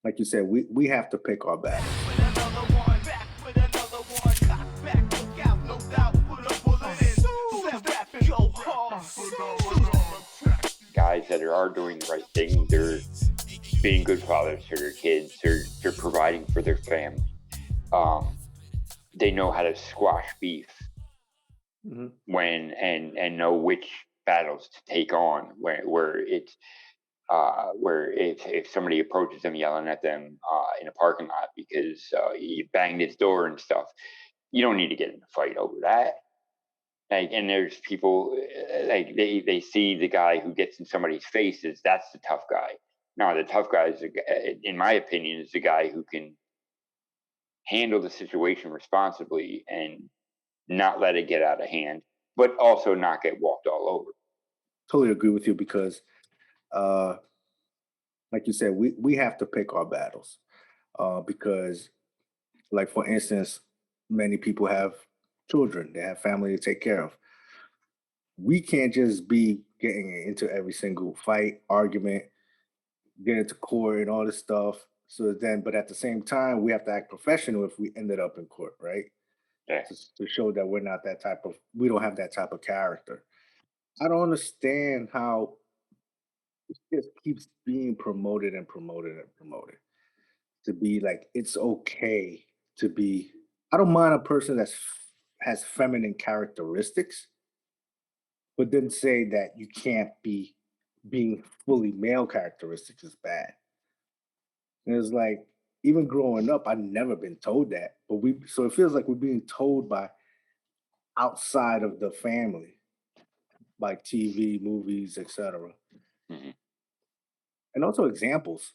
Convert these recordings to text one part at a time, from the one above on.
like you said, we have to pick our battles. Guys that are doing the right thing, they're being good fathers to their kids. They're providing for their family. Um, they know how to squash beef Mhm. when and know which battles to take on where it's where if somebody approaches them yelling at them in a parking lot because you banged his door and stuff, you don't need to get in a fight over that. Like, and there's people like they see the guy who gets in somebody's faces. That's the tough guy. No, the tough guy is, in my opinion, is the guy who can handle the situation responsibly and not let it get out of hand, but also not get walked all over. Totally agree with you because, uh, like you said, we have to pick our battles because, like for instance, many people have children, they have family to take care of. We can't just be getting into every single fight, argument, get into court and all this stuff. So then, but at the same time, we have to act professional if we ended up in court, right? Yeah. To show that we're not that type of, we don't have that type of character. I don't understand how it just keeps being promoted and promoted and promoted to be like it's okay to be. I don't mind a person has feminine characteristics, but then say that you can't be being fully male characteristics is bad. And it's like even growing up, I've never been told that, but we so it feels like we're being told by outside of the family, like TV, movies, etc. Mhm. And also examples.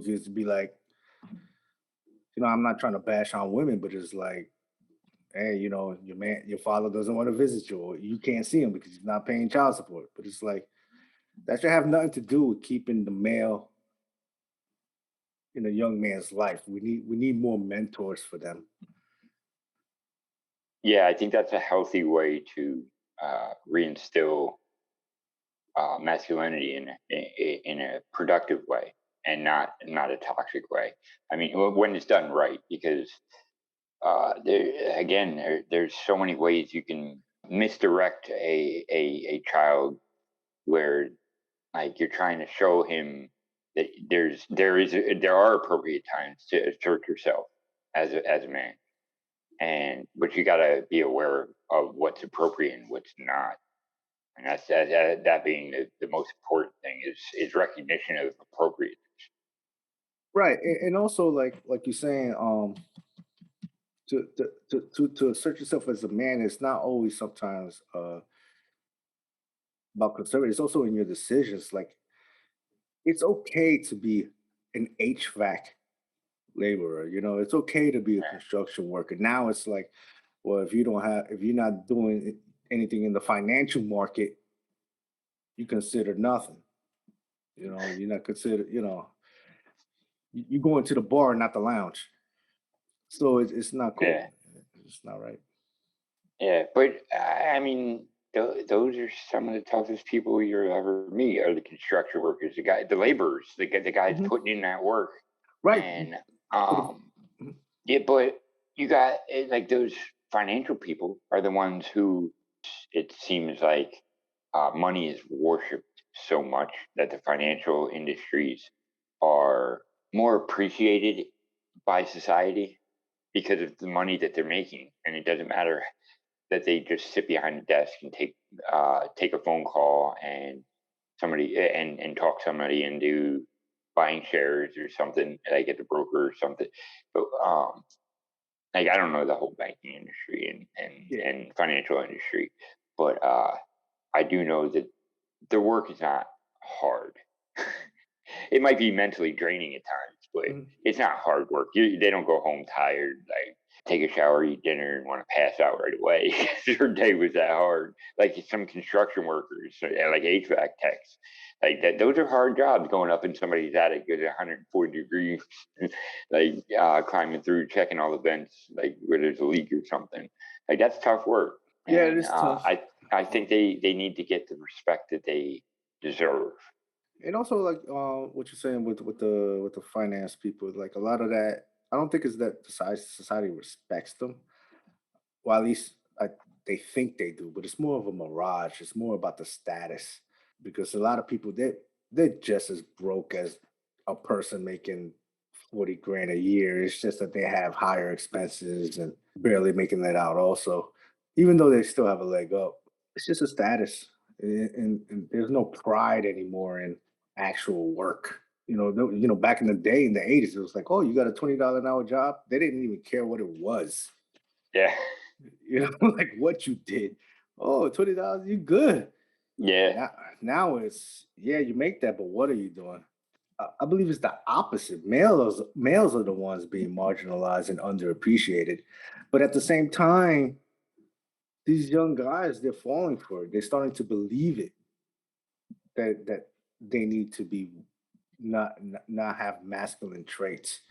Just be like, I'm not trying to bash on women, but it's like, hey, your father doesn't want to visit you, or you can't see him because he's not paying child support. But it's like that should have nothing to do with keeping the male in a young man's life. We need more mentors for them. Yeah, I think that's a healthy way to reinstill masculinity in a productive way and not a toxic way. I mean, when it's done right, because there's so many ways you can misdirect a child where like you're trying to show him that there are appropriate times to assert yourself as a man, and but you got to be aware of what's appropriate and what's not. And that being the most important thing is recognition of appropriate. Right. And also like you're saying, to assert yourself as a man, it's not always sometimes about conservative. It's also in your decisions. Like it's okay to be an HVAC laborer. It's okay to be a construction worker. Now it's like, well, if you're not doing anything in the financial market, you consider nothing. You're not considered. You go into the bar, not the lounge. So it's not Yeah, cool. It's not right. yeah, but I mean, those are some of the toughest people you'll ever meet are the construction workers, the laborers, the guys Mhm. putting in that work. Right. And For the um, Mhm. yeah, but you got like those financial people are the ones who it seems like money is worshipped so much that the financial industries are more appreciated by society because of the money that they're making, and it doesn't matter that they just sit behind a desk and take a phone call and and talk somebody into buying shares or something like at the broker or something. But like I don't know the whole banking industry Yeah. and financial industry, but I do know that the work is not hard. It might be mentally draining at times, but Mhm. it's not hard work. They don't go home tired, like take a shower, eat dinner, and want to pass out right away. Your day was that hard. Like some construction workers, like HVAC techs, like that. Those are hard jobs. Going up in somebody's attic at 140 degrees, like climbing through, checking all the vents, like where there's a leak or something. Like that's tough work, Yeah, it and is tough. I think they need to get the respect that they deserve. And also like what you're saying with the finance people, like a lot of that, I don't think is that the society respects them. Well, at least they think they do, but it's more of a mirage. It's more about the status because a lot of people they're just as broke as a person making 40 grand a year. It's just that they have higher expenses and barely making that out also, even though they still have a leg up. It's just a status. And there's no pride anymore in actual work. Back in the day in the 80s, it was like, oh, you got a $20 an hour job. They didn't even care what it was. Yeah. Like what you did. Oh, $20, you good. Yeah. Now it's yeah, you make that, but what are you doing? I believe it's the opposite. Males are the ones being marginalized and underappreciated, but at the same time, these young guys they're falling for it. They're starting to believe it that they need to be not have masculine traits,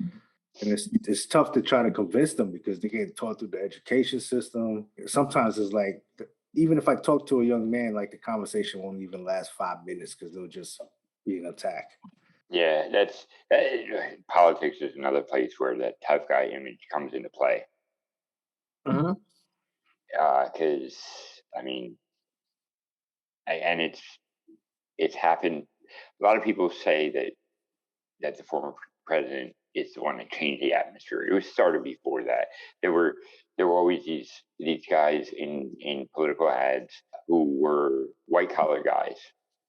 and it's tough to try to convince them because they get taught through the education system. Sometimes it's like even if I talk to a young man, like the conversation won't even last 5 minutes because they'll just be an attack. Yeah, politics is another place where that tough guy image comes into play. Mhm. Because I mean, and it's happened. A lot of people say that the former president is the one that changed the atmosphere. It was started before that. There were there were always these guys in political ads who were white collar guys.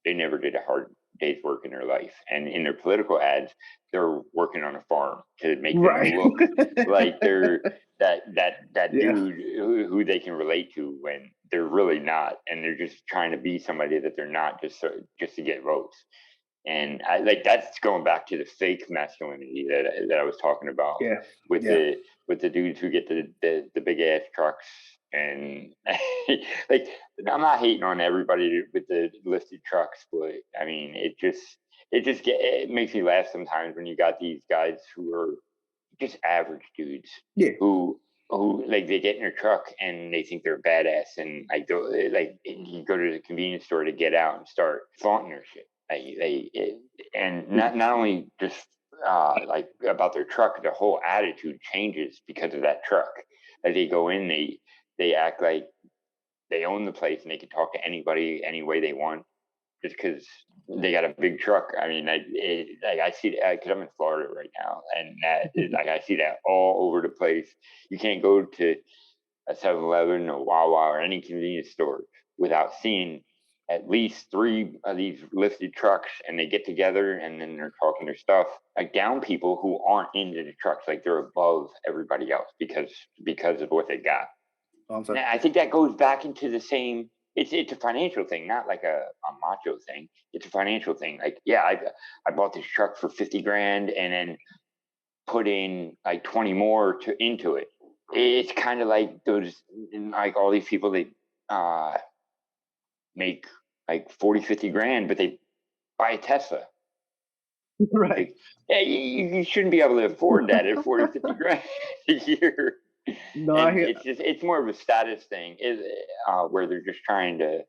They never did a hard day's work in their life, and in their political ads, they're working on a farm to make them Right. look like they're that Yeah. dude who they can relate to when they're really not, and they're just trying to be somebody that they're not just to get votes. And I like that's going back to the fake masculinity that I was talking about Yeah. with Yeah. the dudes who get the big ass trucks and like I'm not hating on everybody with the lifted trucks, but I mean it makes me laugh sometimes when you got these guys who are just average dudes Yeah. who like they get in their truck and they think they're badass and like you go to the convenience store to get out and start flaunting their shit. And not only just like about their truck, the whole attitude changes because of that truck. Like they go in, they act like they own the place and they can talk to anybody any way they want just because they got a big truck. I mean, like I see that because I'm in Florida right now, and like I see that all over the place. You can't go to a 7-Eleven or Wawa or any convenience store without seeing at least three of these lifted trucks, and they get together and then they're talking their stuff like down people who aren't into the trucks, like they're above everybody else because of what they got. Oh, I'm And sorry. I think that goes back into the same. It's a financial thing, not like a macho thing. It's a financial thing. Like, yeah, I bought this truck for 50 grand and then put in like 20 more into it. It's kind of like those, like all these people that uh, make like 40, 50 grand, but they buy a Tesla. Right. Like, yeah, you shouldn't be able to afford that at 40, 50 grand a year. No, I And hear. it's more of a status thing, is where they're just trying to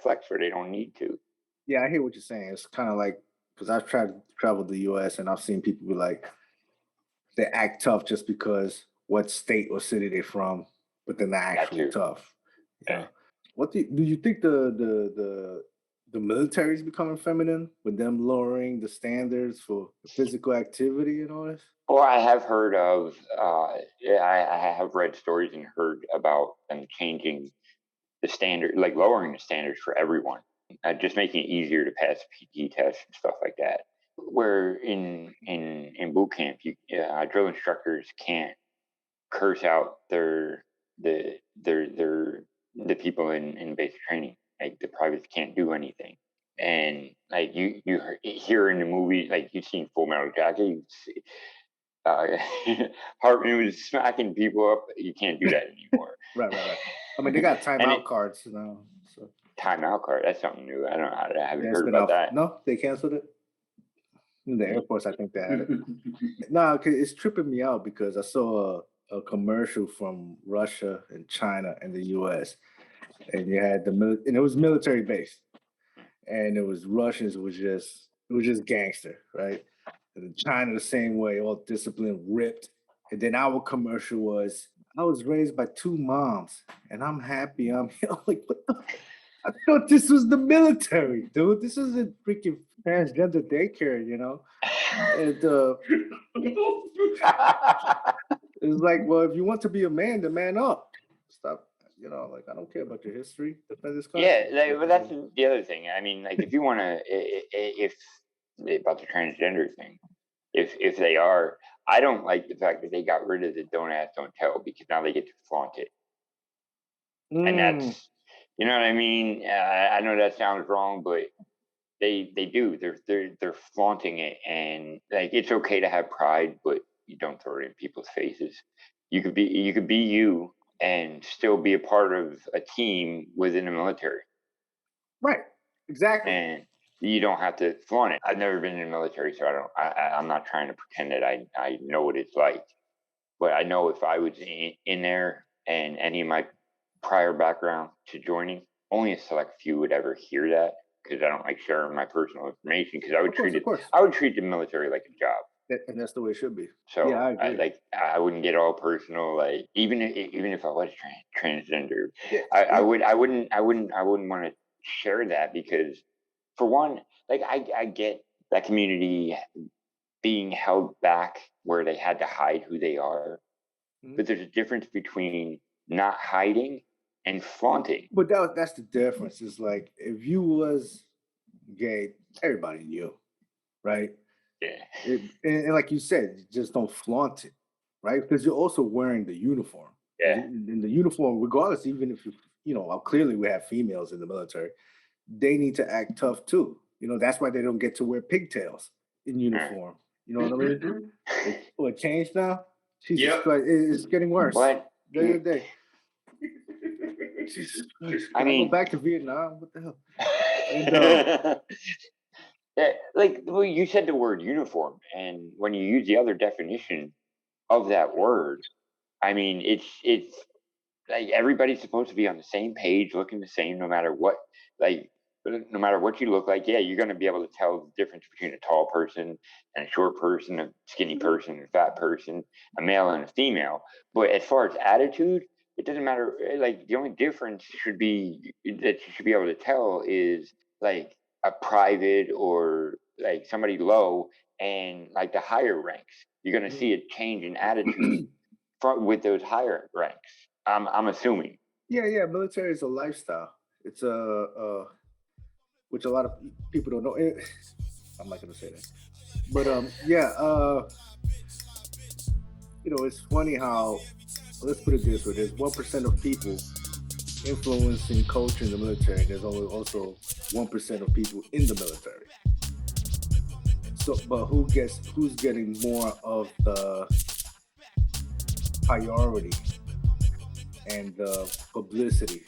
flex where they don't need to. Yeah, I hear what you're saying. It's kind of like because I've traveled the U.S. and I've seen people be like they act tough just because what state or city they're from, but they're not That actually too. tough. Yeah. Yeah. Do you think the military is becoming feminine with them lowering the standards for physical activity and all this? Or I have heard of, yeah, I have read stories and heard about them changing the standard, like lowering the standards for everyone, just making it easier to pass PT tests and stuff like that. Where in boot camp, drill instructors can't curse out their the people in basic training. Like the privates can't do anything. And like hear in the movie, like you've seen Full Metal Jacket, uh, Hartman was smacking people up. You can't do that anymore. Right, right, right. I mean, they got And timeout cards now, so timeout card, that's something new. I don't know. I haven't yeah, it's heard been about off. that. No, they canceled it. In the Air Mm. Force, I think they had it. No, it's tripping me out because I saw a commercial from Russia and China and the U.S. and you had and it was military based, and it was Russians was just It was just gangster, right? And in China, the same way, all disciplined, ripped. And then our commercial was, I was raised by two moms, and I'm happy I'm here. I'm like, what the? I thought this was the military, dude. This isn't freaking transgender daycare, you know? And it's like, well, if you want to be a man, then man up. Stop, you know, like I don't care about your history. Defend this Yeah, country. like, but that's the other thing. I mean, like, if you want to, if about the transgender thing, if they are, I don't like the fact that they got rid of the don't ask, don't tell because now they get to flaunt it, and Mm, that's, you know what I mean. I know that sounds wrong, but they do. They're flaunting it, and like it's okay to have pride, but you don't throw it in people's faces. You could be you and still be a part of a team within the military, right. Exactly. and you don't have to flaunt it. I've never been in the military, so I don't. I'm not trying to pretend that I know what it's like, but I know if I was in there and any of my prior background to joining, only a select few would ever hear that because I don't like sharing my personal information because Of course, of course. I would treat the military like a job. And that's the way it should be. Yeah, I So agree. I wouldn't get all personal. Like even if I was transgender, Yeah, I yeah. would I wouldn't want to share that because for one, like I get that community being held back where they had to hide who they are, Mhm. but there's a difference between not hiding and flaunting. But that's the difference. Is like if you was gay, everybody knew, right? Yeah, And like you said, you just don't flaunt it, right? Because you're also wearing the uniform. And yeah. in the uniform, regardless, even if you know, well, clearly we have females in the military, they need to act tough too. You know, that's why they don't get to wear pigtails in uh, uniform. You know what I mean? It changed now. Jesus Yep. Christ, it's getting worse But day to day. Jesus Christ, I can I go mean, back to Vietnam? What the hell? And yeah, like well, you said the word uniform, and when you use the other definition of that word, I mean, it's like everybody's supposed to be on the same page, looking the same, no matter what. Like, no matter what you look like, yeah, you're going to be able to tell the difference between a tall person and a short person, a skinny person, a fat person, a male and a female. But as far as attitude, it doesn't matter. Like, the only difference should be that you should be able to tell is like a private or like somebody low and like the higher ranks. You're going to see a change in attitude with those higher ranks. I'm assuming. yeah, yeah, military is a lifestyle. It's a which a lot of people don't know. I'm not gonna say that, but yeah, you know, it's funny how let's put it this way: there's 1% of people influencing culture in the military. There's only also 1% of people in the military. So, but who's getting more of the priority and the publicity?